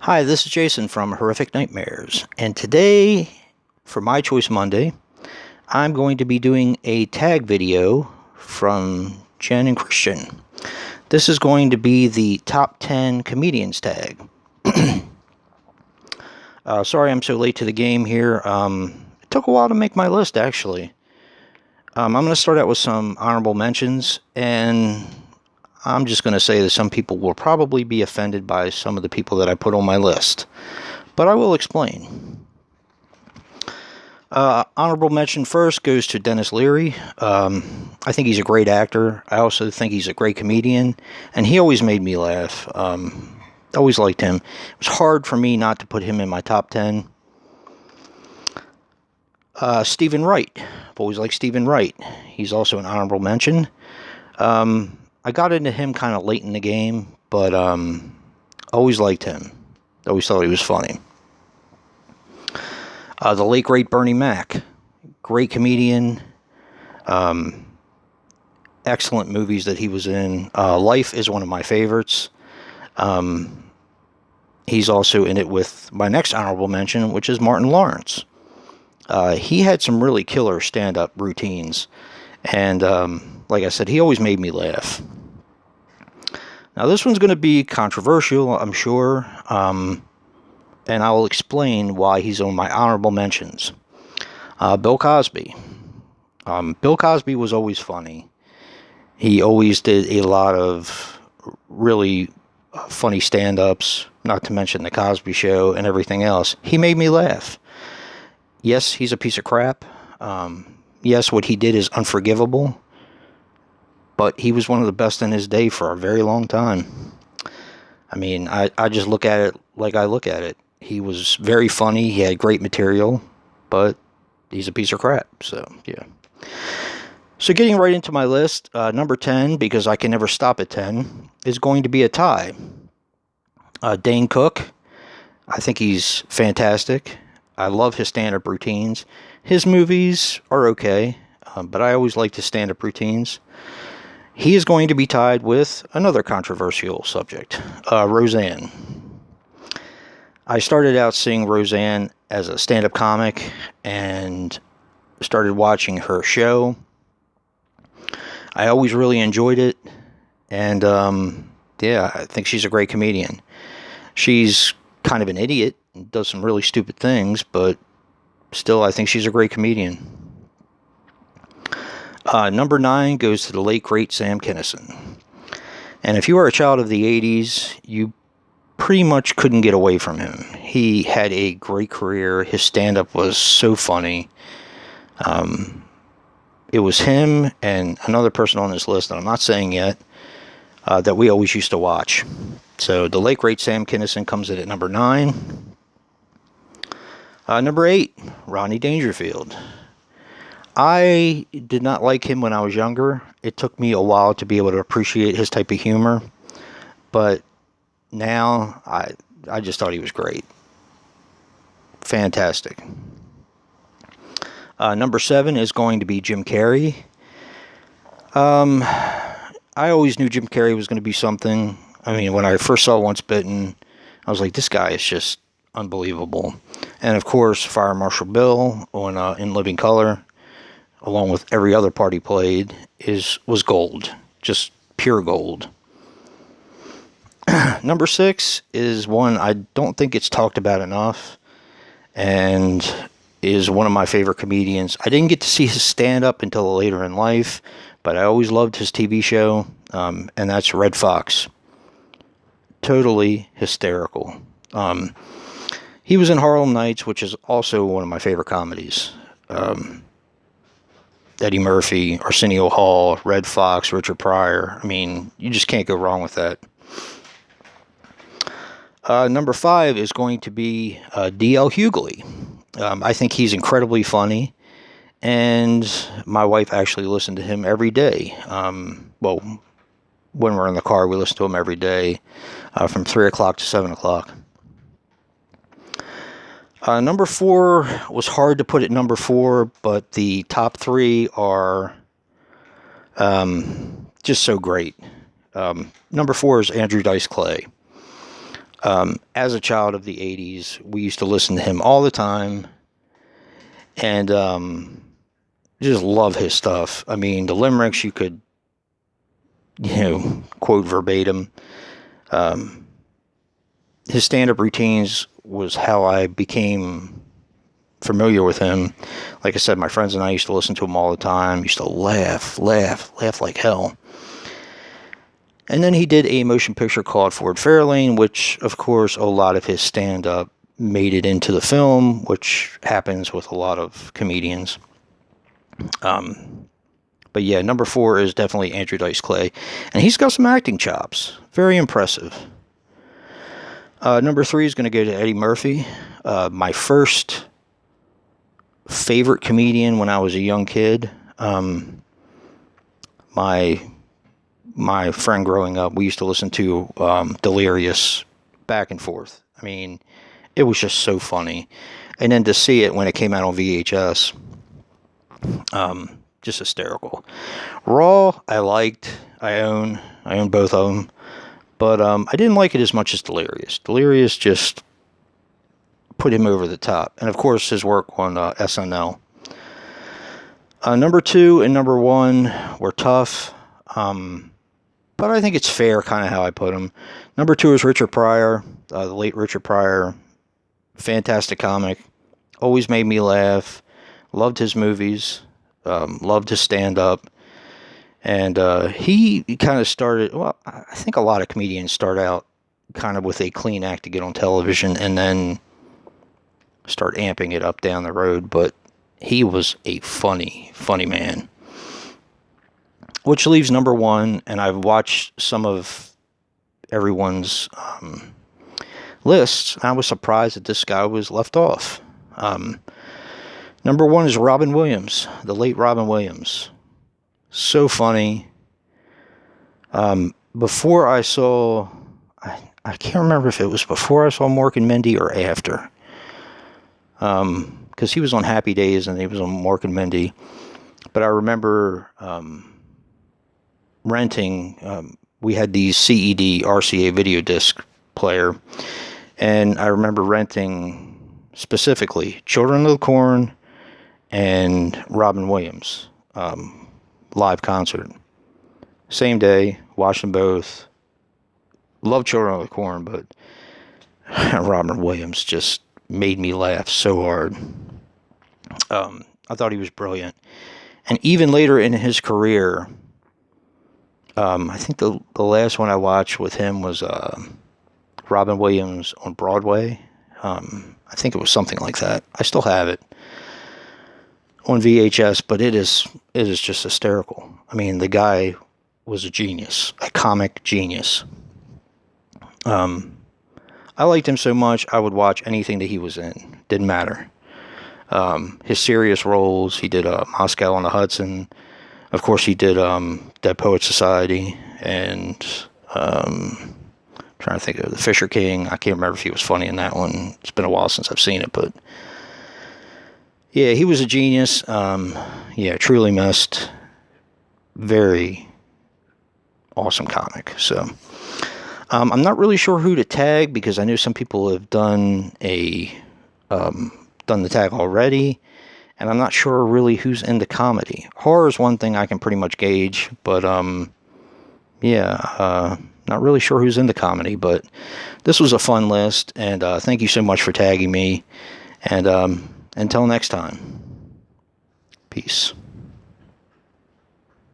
Hi, this is Jason from Horrific Nightmares, and today, for My Choice Monday, I'm going to be doing a tag video from Jen and Christian. This is going to be the top 10 comedians tag. Sorry I'm so late to the game here. It took a while to make my list, actually. I'm going to start out with some honorable mentions, and I'm just going to say that some people will probably be offended by some of the people that I put on my list. But I will explain. Honorable mention first goes to Denis Leary. I think he's a great actor. I also think he's a great comedian, and he always made me laugh. Always liked him. It was hard for me not to put him in my top 10. Stephen Wright. I've always liked Stephen Wright. He's also an honorable mention. I got into him kind of late in the game, but always liked him. Always thought he was funny. The late, great Bernie Mac. Great comedian. Excellent movies that he was in. Life is one of my favorites. He's also in it with my next honorable mention, which is Martin Lawrence. He had some really killer stand-up routines. And like I said, he always made me laugh. Now, this one's going to be controversial, I'm sure. And I will explain why he's on my honorable mentions. Bill Cosby. Bill Cosby was always funny. He always did a lot of really funny stand-ups, not to mention The Cosby Show and everything else. He made me laugh. Yes, he's a piece of crap. Yes, what he did is unforgivable. But he was one of the best in his day for a very long time. I mean, I just look at it like I look at it. He was very funny. He had great material, but he's a piece of crap. So, yeah. So getting right into my list, number 10, because I can never stop at 10, is going to be a tie. Dane Cook. I think he's fantastic. I love his stand-up routines. His movies are okay, but I always liked his stand-up routines. He is going to be tied with another controversial subject, Roseanne. I started out seeing Roseanne as a stand-up comic and started watching her show. I always really enjoyed it, and yeah, I think she's a great comedian. She's kind of an idiot and does some really stupid things, but still, I think she's a great comedian. Number 9 goes to the late, great Sam Kinison. And if you are a child of the 80s, you pretty much couldn't get away from him. He had a great career. His stand-up was so funny. It was him and another person on this list that I'm not saying yet that we always used to watch. So the late, great Sam Kinison comes in at number 9. Number 8, Rodney Dangerfield. I did not like him when I was younger. It took me a while to be able to appreciate his type of humor. But now, I just thought he was great. Fantastic. Number 7 is going to be Jim Carrey. I always knew Jim Carrey was going to be something. I mean, when I first saw Once Bitten, I was like, this guy is just unbelievable. And of course, Fire Marshal Bill on In Living Color, along with every other part he played, was gold. Just pure gold. Number 6 is one I don't think it's talked about enough, and is one of my favorite comedians. I didn't get to see his stand-up until later in life, but I always loved his TV show, and that's Redd Foxx. Totally hysterical. He was in Harlem Nights, which is also one of my favorite comedies. Eddie Murphy, Arsenio Hall, Redd Foxx, Richard Pryor. I mean, you just can't go wrong with that. Number 5 is going to be D.L. Hughley. I think he's incredibly funny, and my wife actually listened to him every day. Well, when we're in the car, we listen to him every day from 3 o'clock to 7 o'clock. Number 4 was hard to put at number 4, but the top 3 are just so great. Number 4 is Andrew Dice Clay. As a child of the 80s, we used to listen to him all the time, and just love his stuff. I mean, the limericks you could, quote verbatim. His stand-up routines was how I became familiar with him. Like I said, my friends and I used to listen to him all the time. Used to laugh like hell. And then he did a motion picture called Ford Fairlane, which, of course, a lot of his stand-up made it into the film, which happens with a lot of comedians. But yeah, number 4 is definitely Andrew Dice Clay. And he's got some acting chops. Very impressive. Number 3 is going to go to Eddie Murphy. My first favorite comedian when I was a young kid. My friend growing up, we used to listen to Delirious back and forth. I mean, it was just so funny. And then to see it when it came out on VHS, just hysterical. Raw, I liked. I own both of them. But I didn't like it as much as Delirious. Delirious just put him over the top. And of course, his work on SNL. Number 2 and number 1 were tough. But I think it's fair kind of how I put him. Number 2 is Richard Pryor, the late Richard Pryor. Fantastic comic. Always made me laugh. Loved his movies. Loved his stand-up. And he kind of started, well, I think a lot of comedians start out kind of with a clean act to get on television and then start amping it up down the road. But he was a funny man. Which leaves number 1, and I've watched some of everyone's lists, and I was surprised that this guy was left off. Number 1 is Robin Williams, the late Robin Williams. So funny. Before I saw, I can't remember if it was before I saw Mork and Mindy or after. Because he was on Happy Days and he was on Mork and Mindy. But I remember renting, we had these CED RCA video disc player, and I remember renting specifically Children of the Corn and Robin Williams live concert. Same day, watched them both. Love Children of the Corn, but Robin Williams just made me laugh so hard. I thought he was brilliant. And even later in his career, I think the last one I watched with him was Robin Williams on Broadway. I think it was something like that. I still have it on VHS, but it is just hysterical. I mean, the guy was a genius, a comic genius. I liked him so much, I would watch anything that he was in. Didn't matter. His serious roles, he did Moscow on the Hudson. Of course, he did Dead Poets Society, and trying to think of The Fisher King. I can't remember if he was funny in that one. It's been a while since I've seen it, but yeah, he was a genius. Yeah, truly missed. Very awesome comic. So I'm not really sure who to tag because I know some people have done the tag already, and I'm not sure really who's into comedy. Horror is one thing I can pretty much gauge, but not really sure who's into comedy. But this was a fun list, and thank you so much for tagging me. And until next time, peace.